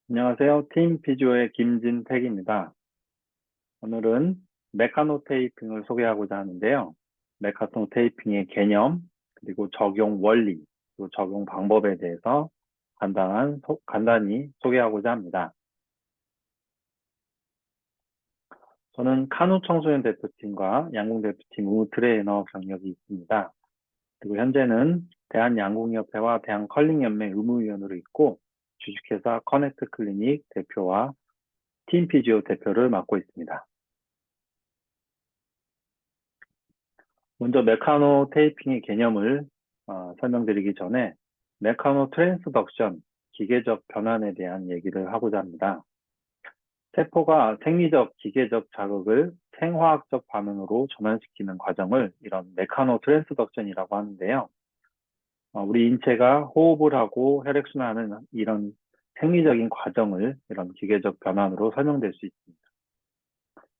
안녕하세요. 팀 피지오의 김진택입니다. 오늘은 메카노 테이핑을 소개하고자 하는데요. 메카노 테이핑의 개념, 그리고 적용 원리, 그리고 적용 방법에 대해서 간단히 소개하고자 합니다. 저는 카누 청소년 대표팀과 양궁 대표팀 의무 트레이너 경력이 있습니다. 그리고 현재는 대한양궁협회와 대한컬링연맹 의무위원으로 있고 주식회사 커넥트 클리닉 대표와 팀 피지오 대표를 맡고 있습니다. 먼저 메카노 테이핑의 개념을 설명드리기 전에 메카노 트랜스덕션, 기계적 변환에 대한 얘기를 하고자 합니다. 세포가 생리적, 기계적 자극을 생화학적 반응으로 전환시키는 과정을 이런 메카노 트랜스덕션이라고 하는데요. 우리 인체가 호흡을 하고 혈액순환하는 이런 생리적인 과정을 이런 기계적 변환으로 설명될 수 있습니다.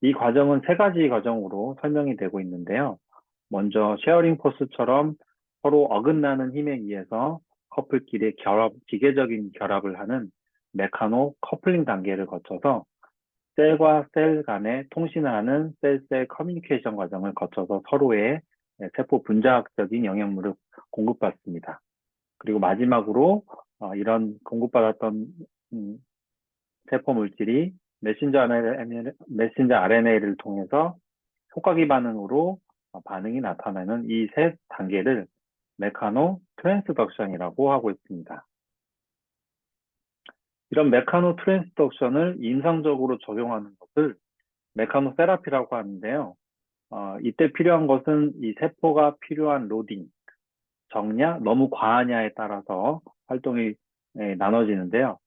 이 과정은 세 가지 과정으로 설명이 되고 있는데요. 먼저 쉐어링 포스처럼 서로 어긋나는 힘에 의해서 커플끼리 기계적인 결합을 하는 메카노 커플링 단계를 거쳐서 셀과 셀 간에 통신을 하는 셀-셀 커뮤니케이션 과정을 거쳐서 서로의 세포 분자학적인 영향물을 공급받습니다. 그리고 마지막으로 이런 공급받았던 세포 물질이 메신저 RNA를 통해서 효과기 반응으로 반응이 나타나는 이 세 단계를 메카노 트랜스덕션이라고 하고 있습니다. 이런 메카노 트랜스덕션을 임상적으로 적용하는 것을 메카노 세라피라고 하는데요. 이때 필요한 것은 이 세포가 필요한 로딩, 적냐, 너무 과하냐에 따라서 활동이 나눠지는데요.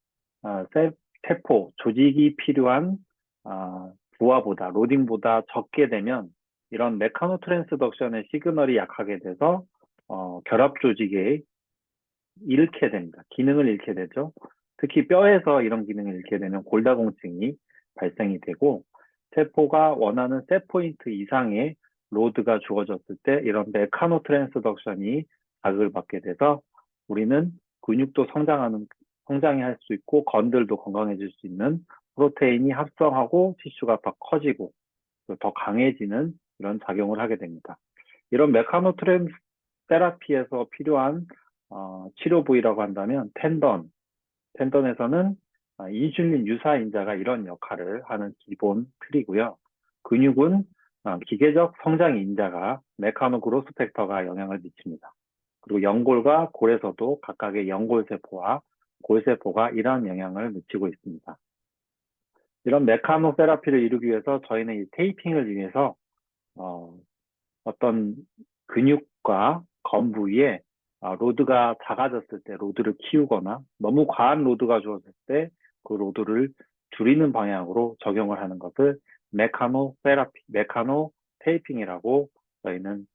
세포, 조직이 필요한 부하보다, 로딩보다 적게 되면 이런 메카노 트랜스덕션의 시그널이 약하게 돼서 결합 조직에 잃게 됩니다. 기능을 잃게 되죠. 특히 뼈에서 이런 기능을 잃게 되면 골다공증이 발생이 되고 세포가 원하는 셋 포인트 이상의 로드가 주어졌을 때 이런 메카노 트랜스덕션이 자극을 받게 돼서 우리는 근육도 성장이 할 수 있고 건들도 건강해질 수 있는 프로테인이 합성하고 티슈가 더 커지고 더 강해지는 이런 작용을 하게 됩니다. 이런 메카노 트랜스 테라피에서 필요한 치료 부위라고 한다면 텐던에서는 인슐린 유사 인자가 이런 역할을 하는 기본 틀이고요. 근육은 기계적 성장 인자가 메카노 그로스 팩터가 영향을 미칩니다. 그리고 연골과 골에서도 각각의 연골세포와 골세포가 이러한 영향을 미치고 있습니다. 이런 메카노 테라피를 이루기 위해서 저희는 이 테이핑을 위해서 어떤 근육과 건 부위에 로드가 작아졌을 때 로드를 키우거나 너무 과한 로드가 주어졌을 때 그 로드를 줄이는 방향으로 적용을 하는 것을 메카노 테라피, 메카노 테이핑이라고 저희는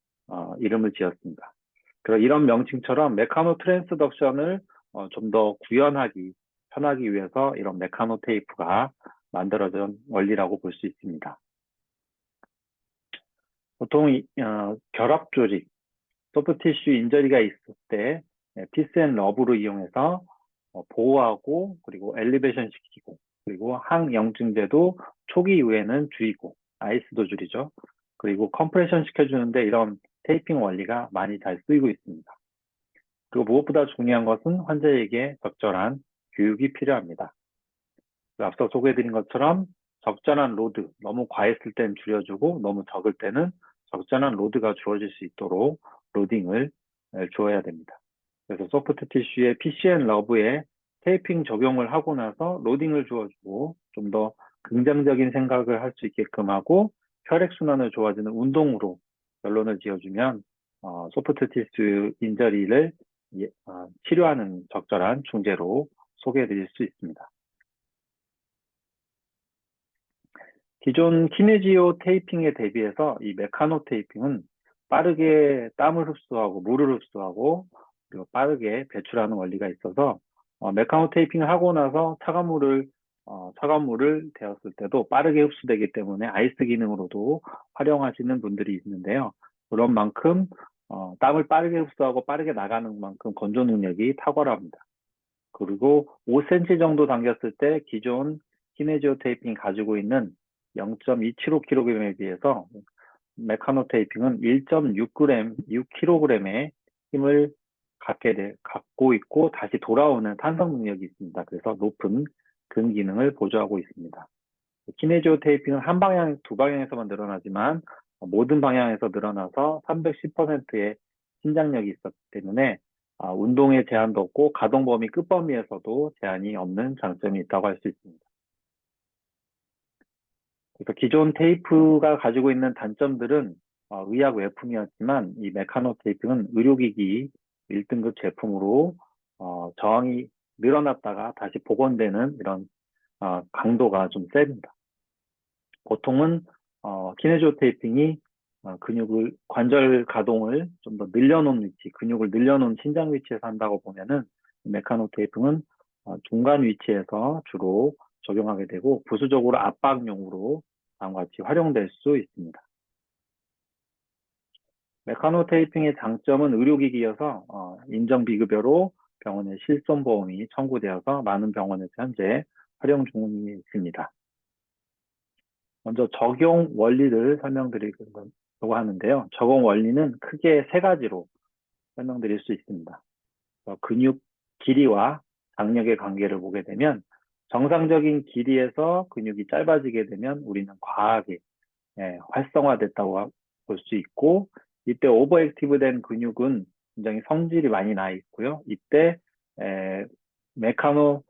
이름을 지었습니다. 그래서 이런 명칭처럼 메카노 트랜스덕션을 좀 더 구현하기, 편하기 위해서 이런 메카노 테이프가 만들어진 원리라고 볼 수 있습니다. 보통 결합 조직, 소프트 티슈 인저리가 있을 때 피스 앤 러브로 이용해서 보호하고 그리고 엘리베이션 시키고 그리고 항영증제도 초기 이후에는 줄이고 아이스도 줄이죠. 그리고 컴프레션 시켜주는데 이런 테이핑 원리가 많이 잘 쓰이고 있습니다. 그리고 무엇보다 중요한 것은 환자에게 적절한 교육이 필요합니다. 앞서 소개해드린 것처럼 적절한 로드, 너무 과했을 땐 줄여주고 너무 적을 때는 적절한 로드가 주어질 수 있도록 로딩을 주어야 됩니다. 그래서 소프트 티슈의 PCN 러브에 테이핑 적용을 하고 나서 로딩을 주어주고 좀 더 긍정적인 생각을 할 수 있게끔 하고 혈액순환을 좋아지는 운동으로 결론을 지어주면 소프트 티슈 인저리를 치료하는 적절한 중재로 소개해드릴 수 있습니다. 기존 키네지오 테이핑에 대비해서 이 메카노 테이핑은 빠르게 땀을 흡수하고 물을 흡수하고 그리고 빠르게 배출하는 원리가 있어서 메카노 테이핑을 하고 나서 차가운 물을 데웠을 때도 빠르게 흡수되기 때문에 아이스 기능으로도 활용하시는 분들이 있는데요. 그런 만큼 땀을 빠르게 흡수하고 빠르게 나가는 만큼 건조 능력이 탁월합니다. 그리고 5cm 정도 당겼을 때 기존 키네지오 테이핑이 가지고 있는 0.275kg에 비해서 메카노 테이핑은 1.6g, 6kg의 힘을 갖고 있고 다시 돌아오는 탄성 능력이 있습니다. 그래서 높은 근 기능을 보조하고 있습니다. 키네지오 테이핑은 한 방향, 두 방향에서만 늘어나지만 모든 방향에서 늘어나서 310%의 신장력이 있었기 때문에 운동에 제한도 없고 가동 범위 끝범위에서도 제한이 없는 장점이 있다고 할 수 있습니다. 그래서 기존 테이프가 가지고 있는 단점들은 의약 외품이었지만 이 메카노 테이핑은 의료기기 1등급 제품으로 저항이 늘어났다가 다시 복원되는 이런 강도가 좀 셉니다. 보통은 키네지오 테이핑이 근육을 관절 가동을 좀 더 늘려놓은 위치, 근육을 늘려놓은 신장 위치에서 한다고 보면은 메카노 테이핑은 중간 위치에서 주로 적용하게 되고 부수적으로 압박용으로 다음과 같이 활용될 수 있습니다. 메카노 테이핑의 장점은 의료기기여서 인정 비급여로 병원의 실손보험이 청구되어서 많은 병원에서 현재 활용 중에 있습니다. 먼저 적용 원리를 설명드리려고 하는데요. 적용 원리는 크게 세 가지로 설명드릴 수 있습니다. 근육 길이와 장력의 관계를 보게 되면 정상적인 길이에서 근육이 짧아지게 되면 우리는 과하게 활성화됐다고 볼 수 있고 이때 오버액티브된 근육은 굉장히 성질이 많이 나 있고요. 이때 메카노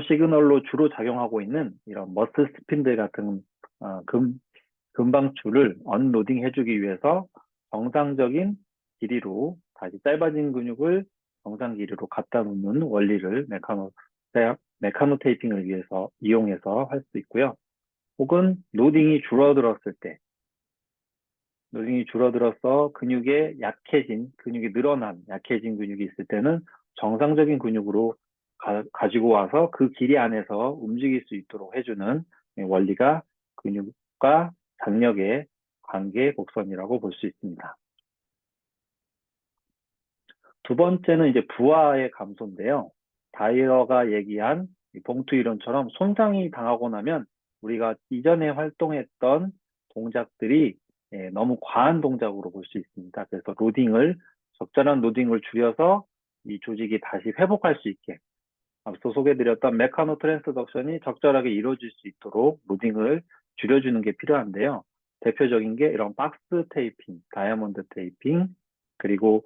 시그널로 주로 작용하고 있는 이런 머슬 스핀들 같은 금방줄을 언로딩 해주기 위해서 정상적인 길이로 다시 짧아진 근육을 정상 길이로 갖다 놓는 원리를 메카노 테이핑을 위해서 이용해서 할 수 있고요. 혹은 로딩이 줄어들어서 근육이 늘어난 약해진 근육이 있을 때는 정상적인 근육으로 가지고 와서 그 길이 안에서 움직일 수 있도록 해주는 원리가 근육과 장력의 관계 곡선이라고 볼 수 있습니다. 두 번째는 이제 부하의 감소인데요. 다이어가 얘기한 봉투 이론처럼 손상이 당하고 나면 우리가 이전에 활동했던 동작들이 너무 과한 동작으로 볼 수 있습니다. 그래서 적절한 로딩을 줄여서 이 조직이 다시 회복할 수 있게 앞서 소개드렸던 메카노 트랜스덕션이 적절하게 이루어질 수 있도록 로딩을 줄여주는 게 필요한데요. 대표적인 게 이런 박스 테이핑, 다이아몬드 테이핑, 그리고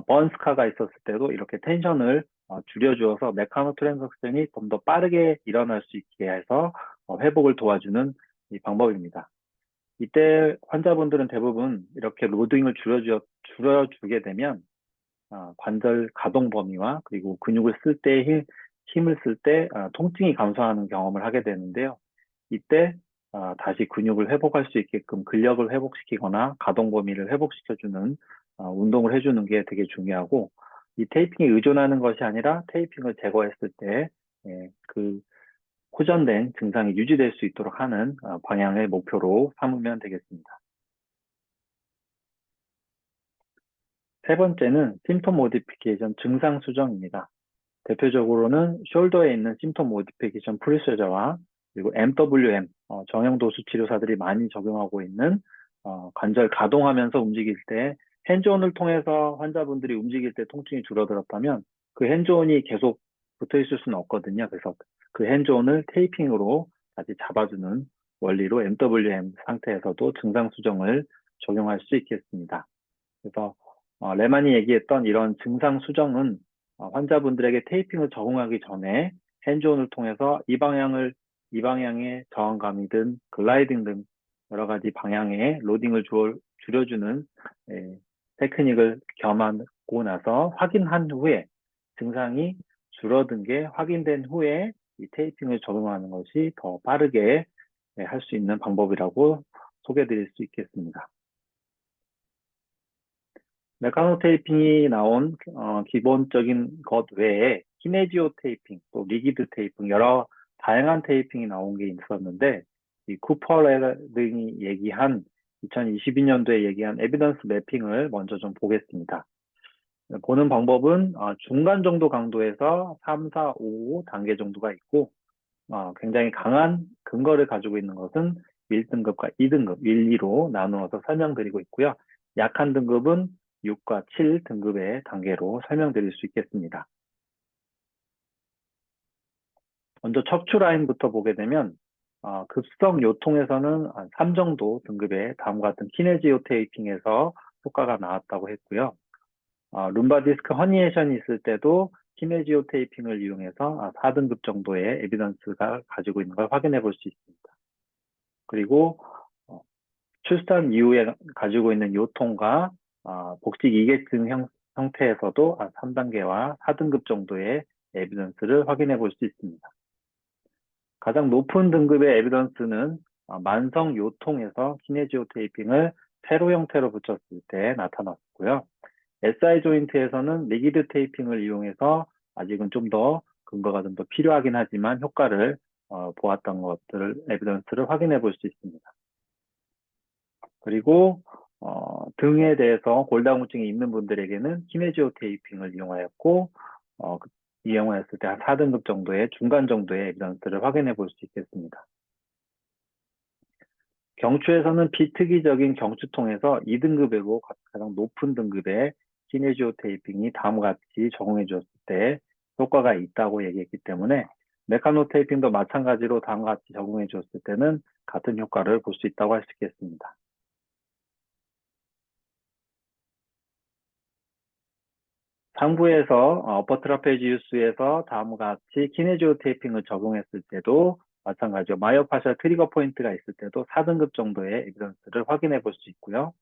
번스카가 있었을 때도 이렇게 텐션을 줄여주어서 메카노 트랜스덕션이 좀 더 빠르게 일어날 수 있게 해서 회복을 도와주는 이 방법입니다. 이때 환자분들은 대부분 이렇게 로딩을 줄여주게 되면 관절 가동 범위와 그리고 근육을 쓸 때 힘을 쓸 때 통증이 감소하는 경험을 하게 되는데요. 이때 다시 근육을 회복할 수 있게끔 근력을 회복시키거나 가동 범위를 회복시켜주는 운동을 해주는 게 되게 중요하고 이 테이핑에 의존하는 것이 아니라 테이핑을 제거했을 때 그 호전된 증상이 유지될 수 있도록 하는 방향을 목표로 삼으면 되겠습니다. 세 번째는 심톰 모디피케이션 증상 수정입니다. 대표적으로는 숄더에 있는 심톰 모디피케이션 프리서저와 그리고 MWM, 정형도수 치료사들이 많이 적용하고 있는 관절 가동하면서 움직일 때 핸즈온을 통해서 환자분들이 움직일 때 통증이 줄어들었다면 그 핸즈온이 계속 붙어 있을 수는 없거든요. 그래서 그 핸즈온을 테이핑으로 다시 잡아주는 원리로 MWM 상태에서도 증상 수정을 적용할 수 있겠습니다. 그래서 레만이 얘기했던 이런 증상 수정은 환자분들에게 테이핑을 적응하기 전에 핸즈온을 통해서 이 방향의 저항감이든 글라이딩 등 여러 가지 방향의 로딩을 줄여주는 테크닉을 겸하고 나서 확인한 후에 증상이 줄어든 게 확인된 후에 이 테이핑을 적용하는 것이 더 빠르게 할 수 있는 방법이라고 소개드릴 수 있겠습니다. 메카노 테이핑이 나온 기본적인 것 외에 키네지오 테이핑, 또 리기드 테이핑, 여러 다양한 테이핑이 나온 게 있었는데 이 쿠퍼레 등이 얘기한 2022년도에 얘기한 에비던스 매핑을 먼저 좀 보겠습니다. 보는 방법은 중간 정도 강도에서 3, 4, 5 단계 정도가 있고 굉장히 강한 근거를 가지고 있는 것은 1등급과 2등급, 1, 2로 나누어서 설명드리고 있고요. 약한 등급은 6과 7 등급의 단계로 설명드릴 수 있겠습니다. 먼저 척추 라인부터 보게 되면 급성 요통에서는 3 정도 등급의 다음과 같은 키네지오 테이핑에서 효과가 나왔다고 했고요. 룸바 디스크 허니에이션이 있을 때도 키네지오 테이핑을 이용해서 4등급 정도의 에비던스가 가지고 있는 걸 확인해 볼 수 있습니다. 그리고 출산 이후에 가지고 있는 요통과 복직 이계증 형태에서도 3단계와 4등급 정도의 에비던스를 확인해 볼 수 있습니다. 가장 높은 등급의 에비던스는 만성 요통에서 키네지오 테이핑을 세로 형태로 붙였을 때 나타났고요. SI 조인트에서는 리기드 테이핑을 이용해서 아직은 좀 더 근거가 좀 더 필요하긴 하지만 효과를 보았던 것들을 에비던스를 확인해 볼 수 있습니다. 그리고 등에 대해서 골다공증이 있는 분들에게는 키네지오 테이핑을 이용하였고 이용하였을 때 한 4등급 정도의 중간 정도의 에비던스를 확인해 볼 수 있겠습니다. 경추에서는 비특이적인 경추통에서 2등급이고 가장 높은 등급의 키네지오 테이핑이 다음과 같이 적용해 주었을 때 효과가 있다고 얘기했기 때문에 메카노 테이핑도 마찬가지로 다음과 같이 적용해 주었을 때는 같은 효과를 볼 수 있다고 할 수 있겠습니다. 상부에서 어퍼 트라페지우스에서 다음과 같이 키네지오 테이핑을 적용했을 때도 마찬가지로 마이오파셜 트리거 포인트가 있을 때도 4등급 정도의 에비던스를 확인해 볼 수 있고요.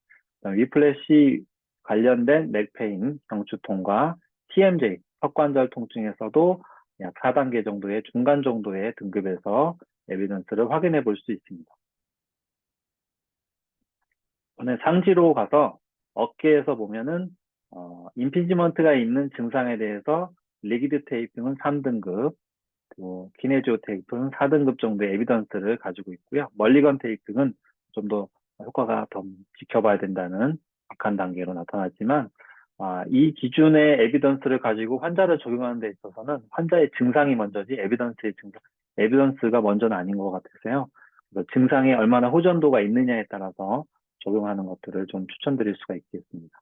위플래시 관련된 맥페인, 경추통과 TMJ, 턱관절 통증에서도 약 4단계 정도의 중간 정도의 등급에서 에비던스를 확인해 볼 수 있습니다. 이번에 상지로 가서 어깨에서 보면은 임피지먼트가 있는 증상에 대해서 리기드 테이핑은 3등급, 그리고 키네지오 테이핑은 4등급 정도의 에비던스를 가지고 있고요. 멀리건 테이핑은 좀 더 효과가 더 지켜봐야 된다는 약한 단계로 나타났지만 이 기준의 에비던스를 가지고 환자를 적용하는 데 있어서는 환자의 증상이 먼저지 에비던스가 먼저는 아닌 것 같아서요. 증상에 얼마나 호전도가 있느냐에 따라서 적용하는 것들을 좀 추천드릴 수가 있겠습니다.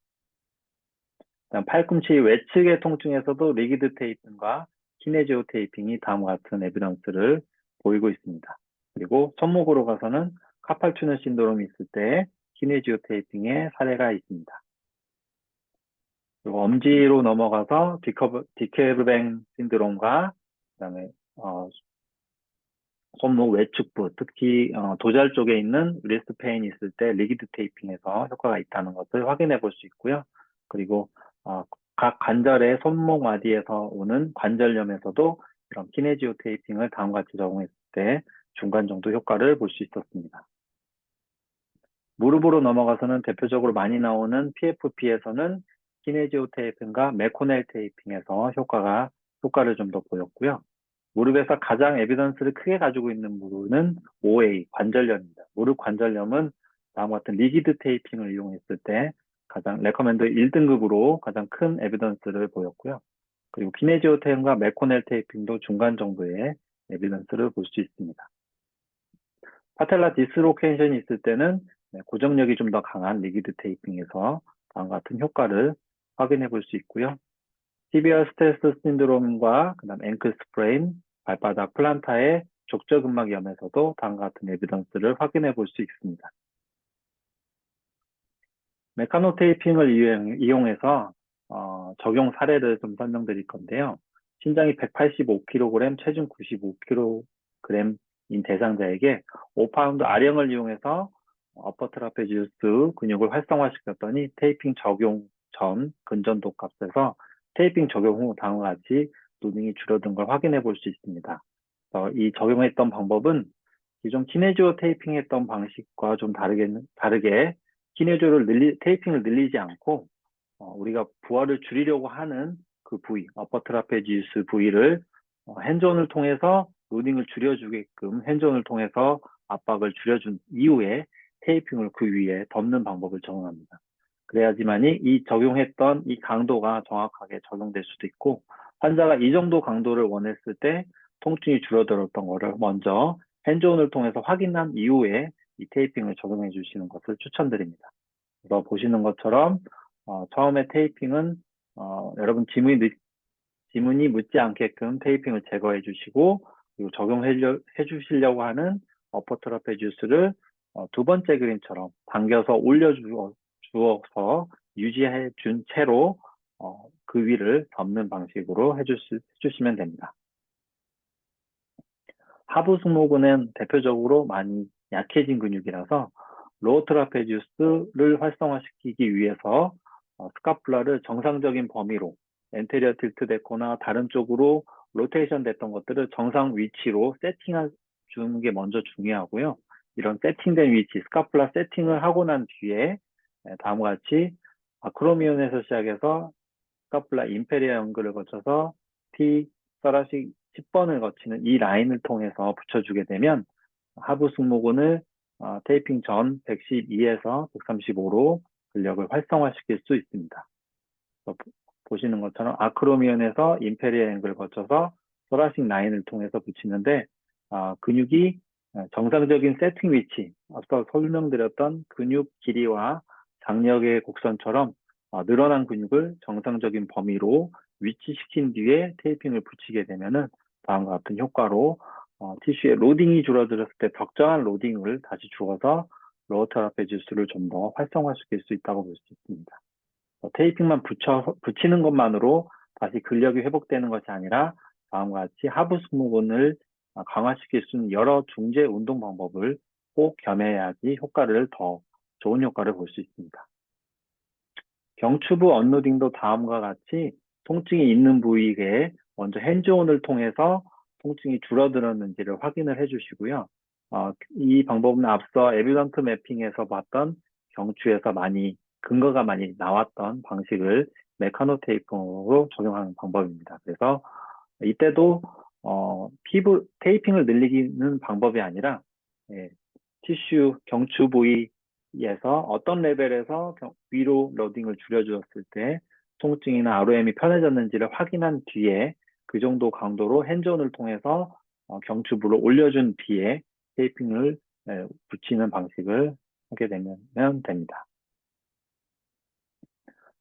다음 팔꿈치 외측의 통증에서도 리기드 테이핑과 키네지오 테이핑이 다음과 같은 에비던스를 보이고 있습니다. 그리고 손목으로 가서는 카팔 튜너 신드롬이 있을 때 키네지오 테이핑의 사례가 있습니다. 그리고 엄지로 넘어가서 디케르뱅 신드롬과 그다음에 손목 외측부, 특히 도잘 쪽에 있는 리스트 페인이 있을 때 리기드 테이핑에서 효과가 있다는 것을 확인해 볼 수 있고요. 그리고 각 관절의 손목 마디에서 오는 관절염에서도 이런 키네지오 테이핑을 다음과 같이 적용했을 때 중간 정도 효과를 볼 수 있었습니다. 무릎으로 넘어가서는 대표적으로 많이 나오는 PFP에서는 키네지오 테이핑과 메코넬 테이핑에서 효과를 좀 더 보였고요. 무릎에서 가장 에비던스를 크게 가지고 있는 부분은 OA, 관절염입니다. 무릎 관절염은 다음과 같은 리기드 테이핑을 이용했을 때 가장 레커멘드 1등급으로 가장 큰 에비던스를 보였고요. 그리고 키네지오 테이핑과 메코넬 테이핑도 중간 정도의 에비던스를 볼 수 있습니다. 파텔라 디스로케이션이 있을 때는 고정력이 좀 더 강한 리기드 테이핑에서 다음과 같은 효과를 확인해 볼 수 있고요. 시비어 스트레스 신드롬과 그다음 앵클 스프레인, 발바닥 플란타의 족저근막염에서도 다음과 같은 에비던스를 확인해 볼 수 있습니다. 메카노 테이핑을 이용해서 적용 사례를 좀 설명드릴 건데요. 신장이 185kg, 체중 95kg인 대상자에게 5파운드 아령을 이용해서 어퍼 트라페지우스 근육을 활성화시켰더니 테이핑 적용 전 근전도 값에서 테이핑 적용 후 다음과 같이 노딩이 줄어든 걸 확인해 볼 수 있습니다. 이 적용했던 방법은 기존 키네지오 테이핑 했던 방식과 좀 다르게 테이핑을 늘리지 않고 우리가 부하를 줄이려고 하는 그 부위, 어퍼 트라페지우스 부위를 핸즈온을 통해서 로딩을 줄여주게끔 핸즈온을 통해서 압박을 줄여준 이후에 테이핑을 그 위에 덮는 방법을 적용합니다. 그래야지만이 이 적용했던 이 강도가 정확하게 적용될 수도 있고, 환자가 이 정도 강도를 원했을 때 통증이 줄어들었던 거를 먼저 핸즈온을 통해서 확인한 이후에 이 테이핑을 적용해 주시는 것을 추천드립니다. 그래서 보시는 것처럼 처음에 테이핑은 여러분 지문이 묻지 않게끔 테이핑을 제거해 주시고, 그리고 적용해 주시려고 하는 어퍼 트라페지우스를 두 번째 그림처럼 당겨서 주어서 유지해 준 채로 그 위를 덮는 방식으로 해주시면 됩니다. 하부 승모근은 대표적으로 많이 약해진 근육이라서 로어 트라페지우스를 활성화시키기 위해서 스카플라를 정상적인 범위로 엔테리어 틸트 됐거나 다른 쪽으로 로테이션 됐던 것들을 정상 위치로 세팅해 주는 게 먼저 중요하고요. 이런 세팅된 위치, 스카플라 세팅을 하고 난 뒤에 다음과 같이 아크로미온에서 시작해서 스카플라 임페리아 연결을 거쳐서 T 서라식 10번을 거치는 이 라인을 통해서 붙여주게 되면 하부 승모근을 테이핑 전 112에서 135로 근력을 활성화시킬 수 있습니다. 보시는 것처럼 아크로미온에서 임페리아 앵글을 거쳐서 소라식 라인을 통해서 붙이는데 근육이 정상적인 세팅 위치, 앞서 설명드렸던 근육 길이와 장력의 곡선처럼 늘어난 근육을 정상적인 범위로 위치시킨 뒤에 테이핑을 붙이게 되면은 다음과 같은 효과로 티슈의 로딩이 줄어들었을 때 적정한 로딩을 다시 주어서 로어 트라페지우스를 좀 더 활성화시킬 수 있다고 볼 수 있습니다. 테이핑만 붙이는 것만으로 다시 근력이 회복되는 것이 아니라 다음과 같이 하부 승모근을 강화시킬 수 있는 여러 중재 운동 방법을 꼭 겸해야지 더 좋은 효과를 볼 수 있습니다. 경추부 언로딩도 다음과 같이 통증이 있는 부위에 먼저 핸즈온을 통해서 통증이 줄어들었는지를 확인을 해주시고요. 이 방법은 앞서 에비던트 매핑에서 봤던 경추에서 근거가 많이 나왔던 방식을 메카노 테이핑으로 적용하는 방법입니다. 그래서 이때도 피부 테이핑을 늘리는 방법이 아니라 티슈 경추 부위에서 어떤 레벨에서 위로 로딩을 줄여주었을 때 통증이나 ROM이 편해졌는지를 확인한 뒤에 그 정도 강도로 핸즈온을 통해서 경추부를 올려준 뒤에 테이핑을 붙이는 방식을 하게 되면 됩니다.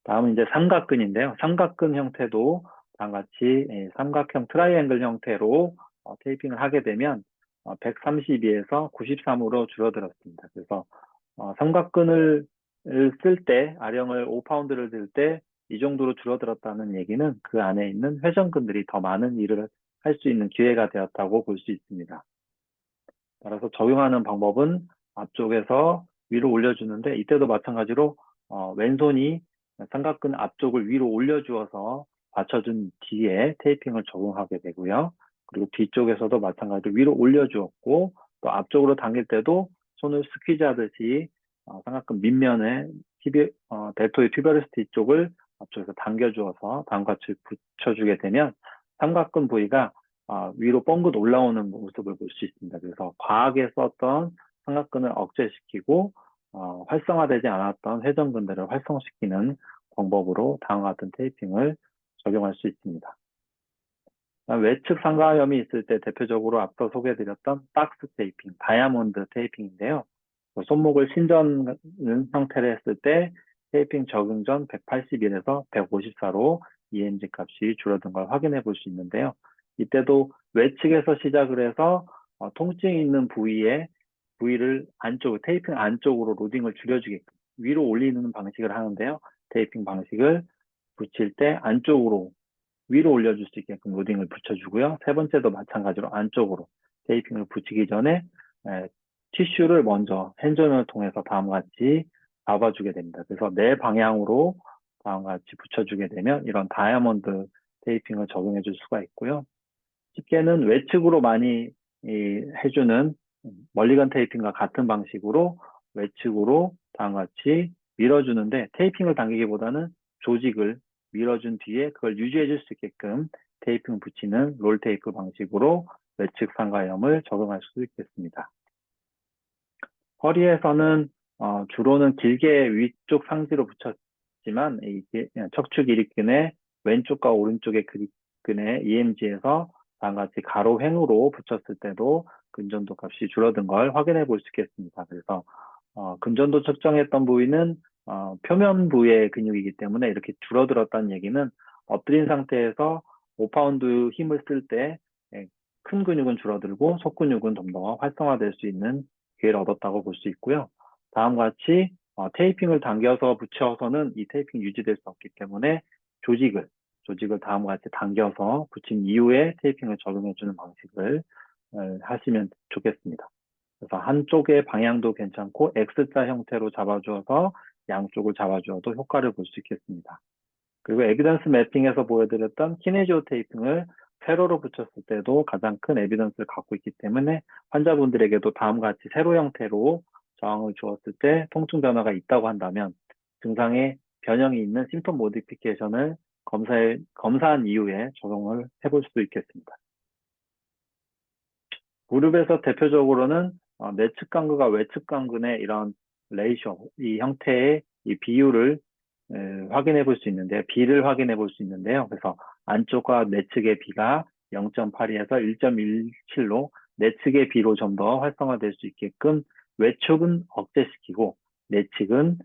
다음은 이제 삼각근인데요. 삼각근 형태도 다음과 같이 삼각형 트라이앵글 형태로 테이핑을 하게 되면 132에서 93으로 줄어들었습니다. 그래서 삼각근을 쓸 때, 아령을 5파운드를 들 때 이 정도로 줄어들었다는 얘기는 그 안에 있는 회전근들이 더 많은 일을 할 수 있는 기회가 되었다고 볼 수 있습니다. 따라서 적용하는 방법은 앞쪽에서 위로 올려주는데, 이때도 마찬가지로 왼손이 삼각근 앞쪽을 위로 올려주어서 받쳐준 뒤에 테이핑을 적용하게 되고요. 그리고 뒤쪽에서도 마찬가지로 위로 올려주었고, 또 앞쪽으로 당길 때도 손을 스퀴즈 하듯이 삼각근 밑면에 델토의 튜베로시티 쪽을 앞쪽에서 당겨주어서 다음과 같이 붙여주게 되면 삼각근 부위가 위로 뻥긋 올라오는 모습을 볼 수 있습니다. 그래서 과하게 썼던 삼각근을 억제시키고 활성화되지 않았던 회전근들을 활성시키는 방법으로 다음과 같은 테이핑을 적용할 수 있습니다. 외측 상가염이 있을 때 대표적으로 앞서 소개해드렸던 박스 테이핑, 다이아몬드 테이핑인데요. 손목을 신전 형태로 했을 때 테이핑 적용 전 181에서 154로 EMG 값이 줄어든 걸 확인해 볼 수 있는데요. 이때도 외측에서 시작을 해서 통증이 있는 부위를 테이핑 안쪽으로 로딩을 줄여주게끔 위로 올리는 방식을 하는데요. 테이핑 방식을 붙일 때 안쪽으로 위로 올려줄 수 있게끔 로딩을 붙여주고요. 세 번째도 마찬가지로 안쪽으로 테이핑을 붙이기 전에 티슈를 먼저 핸즈온을 통해서 다음과 같이 잡아주게 됩니다. 그래서 네 방향으로 다음과 같이 붙여주게 되면 이런 다이아몬드 테이핑을 적용해 줄 수가 있고요. 집게는 외측으로 많이 해주는 멀리건 테이핑과 같은 방식으로 외측으로 다음과 같이 밀어주는데, 테이핑을 당기기보다는 조직을 밀어준 뒤에 그걸 유지해 줄 수 있게끔 테이핑 붙이는 롤 테이프 방식으로 외측 상가염을 적용할 수 있겠습니다. 허리에서는 주로는 길게 위쪽 상지로 붙였지만 이게 척추 기립근의 왼쪽과 오른쪽의 기립근의 EMG에서 다음과 같이 가로횡으로 붙였을 때도 근전도 값이 줄어든 걸 확인해 볼 수 있겠습니다. 그래서 근전도 측정했던 부위는 표면 부의 근육이기 때문에 이렇게 줄어들었다는 얘기는 엎드린 상태에서 5파운드 힘을 쓸 때 큰 근육은 줄어들고 속근육은 좀 더 활성화될 수 있는 기회를 얻었다고 볼 수 있고요. 다음과 같이 테이핑을 당겨서 붙여서는 이 테이핑 유지될 수 없기 때문에 조직을 다음과 같이 당겨서 붙인 이후에 테이핑을 적용해주는 방식을 하시면 좋겠습니다. 그래서 한쪽의 방향도 괜찮고 X자 형태로 잡아주어서 양쪽을 잡아주어도 효과를 볼 수 있겠습니다. 그리고 에비던스 매핑에서 보여드렸던 키네지오 테이핑을 세로로 붙였을 때도 가장 큰 에비던스를 갖고 있기 때문에 환자분들에게도 다음과 같이 세로 형태로 저항을 주었을 때 통증 변화가 있다고 한다면 증상에 변형이 있는 심톤 모디피케이션을 검사한 이후에 적용을 해볼 수도 있겠습니다. 무릎에서 대표적으로는 내측 강근과 외측 강근의 이런 레이쇼, 이 형태의 이 비율을 확인해 볼 수 있는데, 비를 확인해 볼 수 있는데요. 그래서 안쪽과 내측의 비가 0.82에서 1.17로 내측의 비로 좀 더 활성화될 수 있게끔 외축은 억제시키고 내측은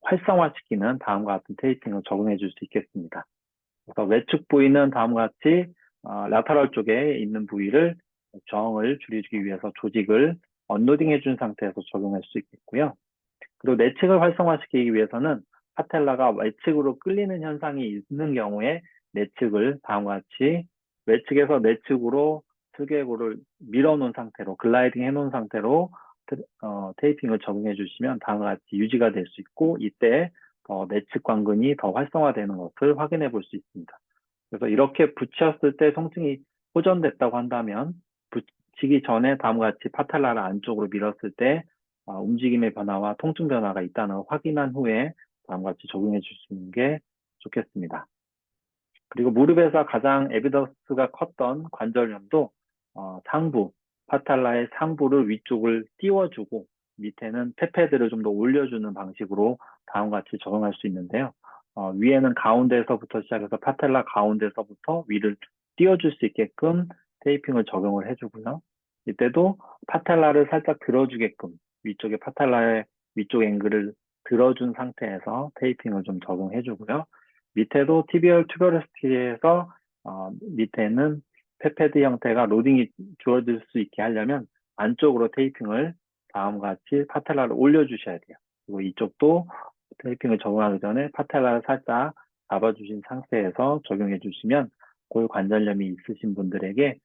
활성화시키는 다음과 같은 테이핑을 적용해 줄 수 있겠습니다. 그래서 외측 부위는 다음과 같이 라테럴 쪽에 있는 부위를 저항을 줄여주기 위해서 조직을 언로딩 해준 상태에서 적용할 수 있겠고요. 그리고 내측을 활성화시키기 위해서는 파텔라가 외측으로 끌리는 현상이 있는 경우에 내측을 다음과 같이 외측에서 내측으로 슬개골을 밀어놓은 상태로 글라이딩 해놓은 상태로 테이핑을 적용해 주시면 다음과 같이 유지가 될 수 있고 이때 내측 관근이 더 활성화되는 것을 확인해 볼 수 있습니다. 그래서 이렇게 붙였을 때 통증이 호전됐다고 한다면 붙이기 전에 다음과 같이 파텔라를 안쪽으로 밀었을 때 움직임의 변화와 통증 변화가 있다는 걸 확인한 후에 다음과 같이 적용해 주시는 게 좋겠습니다. 그리고 무릎에서 가장 에비던스가 컸던 관절염도 상부, 파텔라의 상부를 위쪽을 띄워주고 밑에는 페페드를 좀 더 올려주는 방식으로 다음과 같이 적용할 수 있는데요. 위에는 가운데에서부터 시작해서 파텔라 가운데서부터 위를 띄워줄 수 있게끔 테이핑을 적용을 해주고요. 이때도 파텔라를 살짝 들어주게끔 위쪽에 파텔라의 위쪽 앵글을 들어준 상태에서 테이핑을 좀 적용해주고요. 밑에도 티비얼 튜버러시티에서 밑에는 페패드 형태가 로딩이 주어질 수 있게 하려면 안쪽으로 테이핑을 다음과 같이 파텔라를 올려주셔야 돼요. 그리고 이쪽도 테이핑을 적용하기 전에 파텔라를 살짝 잡아주신 상태에서 적용해 주시면 골 관절염이 있으신 분들에게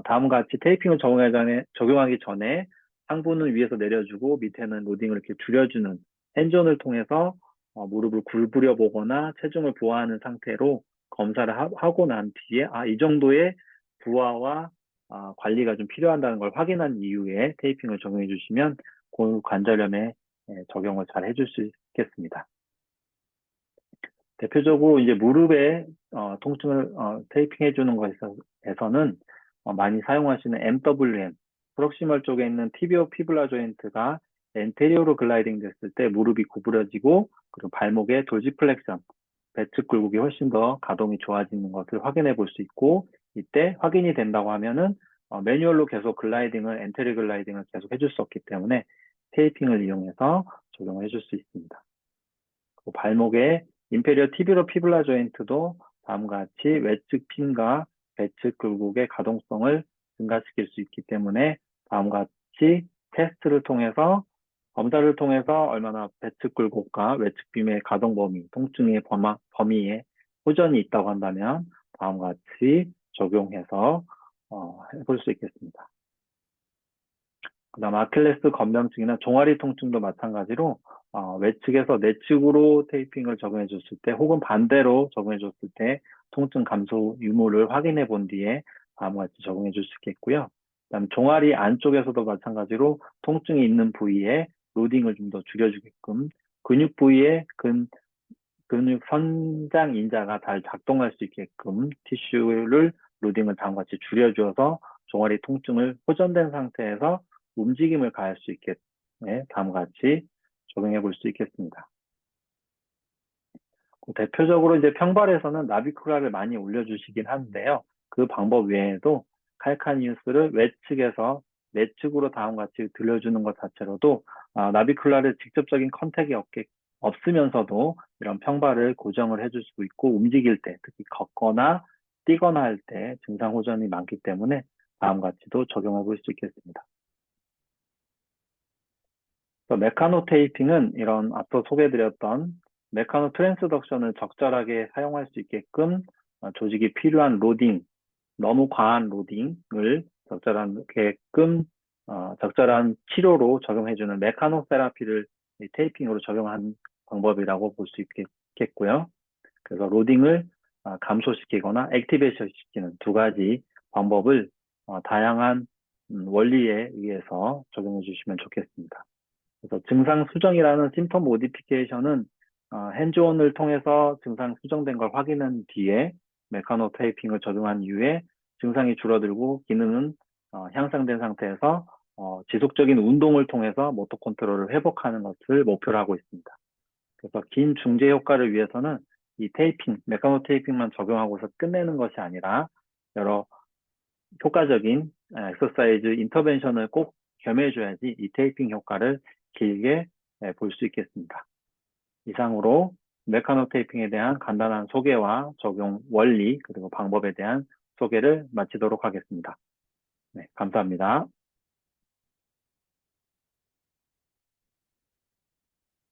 다음과 같이 테이핑을 적용하기 전에 상부는 위에서 내려주고 밑에는 로딩을 이렇게 줄여주는 핸전을 통해서 무릎을 굴부려 보거나 체중을 부하하는 상태로 검사를 하고 난 뒤에 이 정도의 부하와 관리가 좀 필요하다는 걸 확인한 이후에 테이핑을 적용해 주시면 골 관절염에 적용을 잘 해줄 수 있겠습니다. 대표적으로 이제 무릎에 통증을 테이핑해 주는 것에서는 많이 사용하시는 MWM, 프록시멀 쪽에 있는 티비오 피블라 조인트가 엔테리어로 글라이딩 됐을 때 무릎이 구부러지고 그리고 발목의 돌지플렉션, 배측 굴곡이 훨씬 더 가동이 좋아지는 것을 확인해 볼 수 있고 이때 확인이 된다고 하면은 매뉴얼로 계속 글라이딩을 엔테리 글라이딩을 계속 해줄 수 없기 때문에 테이핑을 이용해서 적용을 해줄 수 있습니다. 그리고 발목의 인페리어 티비로 피블라 조인트도 다음과 같이 외측 핀과 배측 굴곡의 가동성을 증가시킬 수 있기 때문에 다음과 같이 테스트를 통해서 검사를 통해서 얼마나 배측 굴곡과 외측 빔의 가동 범위, 통증의 범위에 호전이 있다고 한다면 다음과 같이 적용해서 해볼 수 있겠습니다. 그다음 아킬레스 건병증이나 종아리 통증도 마찬가지로 외측에서 내측으로 테이핑을 적용해 줬을 때 혹은 반대로 적용해 줬을 때 통증 감소 유무를 확인해 본 뒤에 다음과 같이 적용해 줄 수 있겠고요. 그다음 종아리 안쪽에서도 마찬가지로 통증이 있는 부위에 로딩을 좀 더 줄여주게끔 근육 부위에 근육 선장 인자가 잘 작동할 수 있게끔 티슈를 로딩을 다음과 같이 줄여주어서 종아리 통증을 호전된 상태에서 움직임을 가할 수 있게 다음과 같이 적용해 볼 수 있겠습니다. 대표적으로 이제 평발에서는 나비쿠라를 많이 올려주시긴 하는데요. 그 방법 외에도 칼카니우스를 외측에서 내측으로 다음과 같이 들려주는 것 자체로도 나비쿨라를 직접적인 컨택이 없으면서도 이런 평발을 고정을 해줄 수 있고 움직일 때 특히 걷거나 뛰거나 할 때 증상 호전이 많기 때문에 다음과 같이도 적용해 볼 수 있겠습니다. 메카노 테이핑은 이런 앞서 소개해드렸던 메카노 트랜스덕션을 적절하게 사용할 수 있게끔 조직이 필요한 로딩, 너무 과한 로딩을 적절한 치료로 적용해주는 메카노 세라피를 테이핑으로 적용한 방법이라고 볼 수 있겠고요. 그래서 로딩을 감소시키거나 액티베이션 시키는 두 가지 방법을 다양한 원리에 의해서 적용해 주시면 좋겠습니다. 그래서 증상 수정이라는 심텀 모디피케이션은 핸즈온을 통해서 증상 수정된 걸 확인한 뒤에 메카노 테이핑을 적용한 이후에 증상이 줄어들고 기능은 향상된 상태에서 지속적인 운동을 통해서 모터 컨트롤을 회복하는 것을 목표로 하고 있습니다. 그래서 긴 중재 효과를 위해서는 이 테이핑, 메카노 테이핑만 적용하고서 끝내는 것이 아니라 여러 효과적인 엑서사이즈 인터벤션을 꼭 겸해줘야지 이 테이핑 효과를 길게 볼 수 있겠습니다. 이상으로 메카노 테이핑에 대한 간단한 소개와 적용 원리 그리고 방법에 대한 소개를 마치도록 하겠습니다. 네, 감사합니다.